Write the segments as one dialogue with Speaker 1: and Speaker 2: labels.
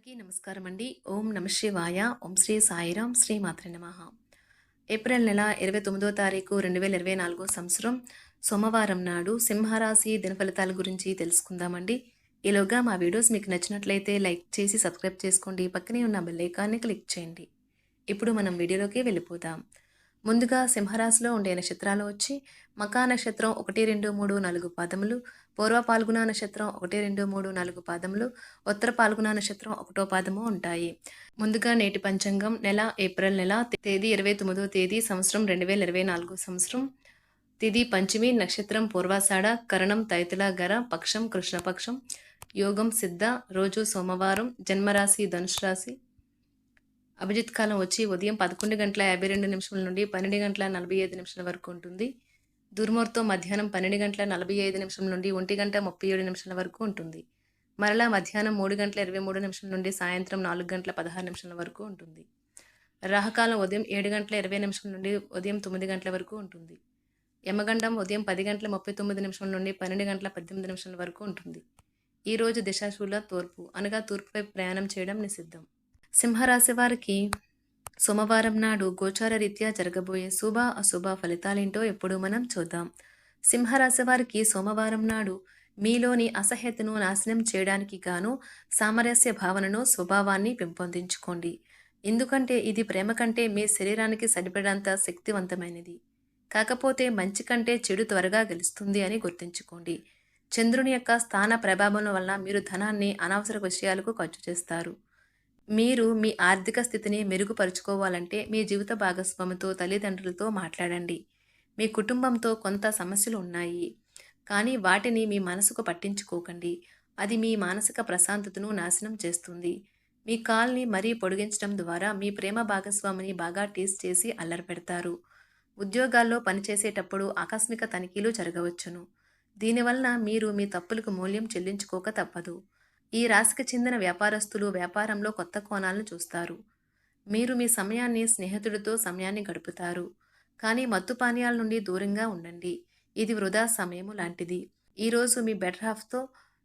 Speaker 1: అందరికీ నమస్కారం అండి. ఓం నమ శివాయ. ఓం శ్రీ సాయిరాం. శ్రీ మాత్రే నమః. ఏప్రిల్ నెల 29వ తారీఖు 2024 సంవత్సరం సోమవారం నాడు సింహరాశి దినఫలితాల గురించి తెలుసుకుందామండి. ఈలోగా మా వీడియోస్ మీకు నచ్చినట్లయితే లైక్ చేసి సబ్స్క్రైబ్ చేసుకోండి. పక్కనే ఉన్న బెల్ ఐకాన్ని క్లిక్ చేయండి. ఇప్పుడు మనం వీడియోలోకి వెళ్ళిపోదాం. ముందుగా సింహరాశిలో ఉండే నక్షత్రాలు వచ్చి మకా నక్షత్రం 1, 2, 3, 4 పాదములు, పూర్వ పాల్గుణ నక్షత్రం 1, 2, 3, 4 పాదములు, ఉత్తర పాల్గుణ నక్షత్రం 1వ పాదము ఉంటాయి. ముందుగా నేటి పంచాంగం నెల ఏప్రిల్ నెల తేదీ 29వ తేదీ సంవత్సరం 2024 సంవత్సరం తిథి పంచమి నక్షత్రం పూర్వాషాఢ కరణం తైతుల గర పక్షం కృష్ణపక్షం యోగం సిద్ధ రోజు సోమవారం జన్మరాశి ధనుసు రాశి అభిజిత్ కాలం వచ్చి ఉదయం 11:52 నుండి 12:45 వరకు ఉంటుంది. దుర్ముహూర్తం మధ్యాహ్నం 12:45 నుండి 1:37 వరకు ఉంటుంది. మరలా మధ్యాహ్నం 3:23 నుండి సాయంత్రం 4:16 వరకు ఉంటుంది. రాహుకాలం ఉదయం 7:20 నుండి ఉదయం 9 గంటల వరకు ఉంటుంది. యమగండం ఉదయం 10:39 నుండి 12:18 వరకు ఉంటుంది. ఈ రోజు దిశాశూల తూర్పు అనగా తూర్పు వైపు ప్రయాణం చేయడం నిషిద్ధం. సింహరాశి వారికి సోమవారం నాడు గోచార రీత్యా జరగబోయే శుభ అశుభ ఫలితాలేంటో ఎప్పుడు మనం చూద్దాం. సింహరాశి వారికి సోమవారం నాడు మీలోని అసహ్యతను నాశనం చేయడానికి గాను సామరస్య భావనను స్వభావాన్ని పెంపొందించుకోండి. ఎందుకంటే ఇది ప్రేమ కంటే మీ శరీరానికి సరిపడంత శక్తివంతమైనది. కాకపోతే మంచి కంటే చెడు త్వరగా గెలుస్తుంది అని గుర్తుంచుకోండి. చంద్రుని యొక్క స్థాన ప్రభావం వల్ల మీరు ధనాన్ని అనవసర విషయాలకు ఖర్చు చేస్తారు. మీరు మీ ఆర్థిక స్థితిని మెరుగుపరుచుకోవాలంటే మీ జీవిత భాగస్వామితో తల్లిదండ్రులతో మాట్లాడండి. మీ కుటుంబంతో కొంత సమస్యలు ఉన్నాయి, కానీ వాటిని మీ మనసుకు పట్టించుకోకండి. అది మీ మానసిక ప్రశాంతతను నాశనం చేస్తుంది. మీ కాల్ని మరీ పొడిగించడం ద్వారా మీ ప్రేమ భాగస్వామిని బాగా టీస్ చేసి అల్లరిపెడతారు. ఉద్యోగాల్లో పనిచేసేటప్పుడు ఆకస్మిక తనిఖీలు జరగవచ్చును. దీనివలన మీరు మీ తప్పులకు మూల్యం చెల్లించుకోక తప్పదు. ఈ రాశికి చెందిన వ్యాపారస్తులు వ్యాపారంలో కొత్త కోణాలను చూస్తారు. మీరు మీ సమయాన్ని స్నేహితుడితో సమయాన్ని గడుపుతారు. కానీ మత్తు పానీయాల నుండి దూరంగా ఉండండి. ఇది వృధా సమయము లాంటిది. ఈరోజు మీ బెటర్ హాఫ్తో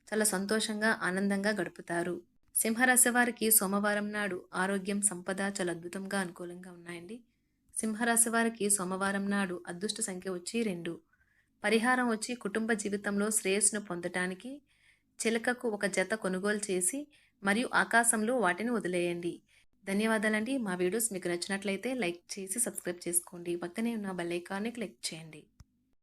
Speaker 1: చాలా సంతోషంగా ఆనందంగా గడుపుతారు. సింహరాశి వారికి సోమవారం నాడు ఆరోగ్యం సంపద చాలా అద్భుతంగా అనుకూలంగా ఉన్నాయండి. సింహరాశి వారికి సోమవారం నాడు అదృష్ట సంఖ్య వచ్చి 2. పరిహారం వచ్చి కుటుంబ జీవితంలో శ్రేయస్సును పొందటానికి చిలకకు ఒక జత కొనుగోలు చేసి మరియు ఆకాశంలో వాటిని వదిలేయండి. ధన్యవాదాలండి. మా వీడియోస్ మీకు నచ్చినట్లయితే లైక్ చేసి సబ్స్క్రైబ్ చేసుకోండి. పక్కనే ఉన్న బెల్ ఐకాన్ని క్లిక్ చేయండి.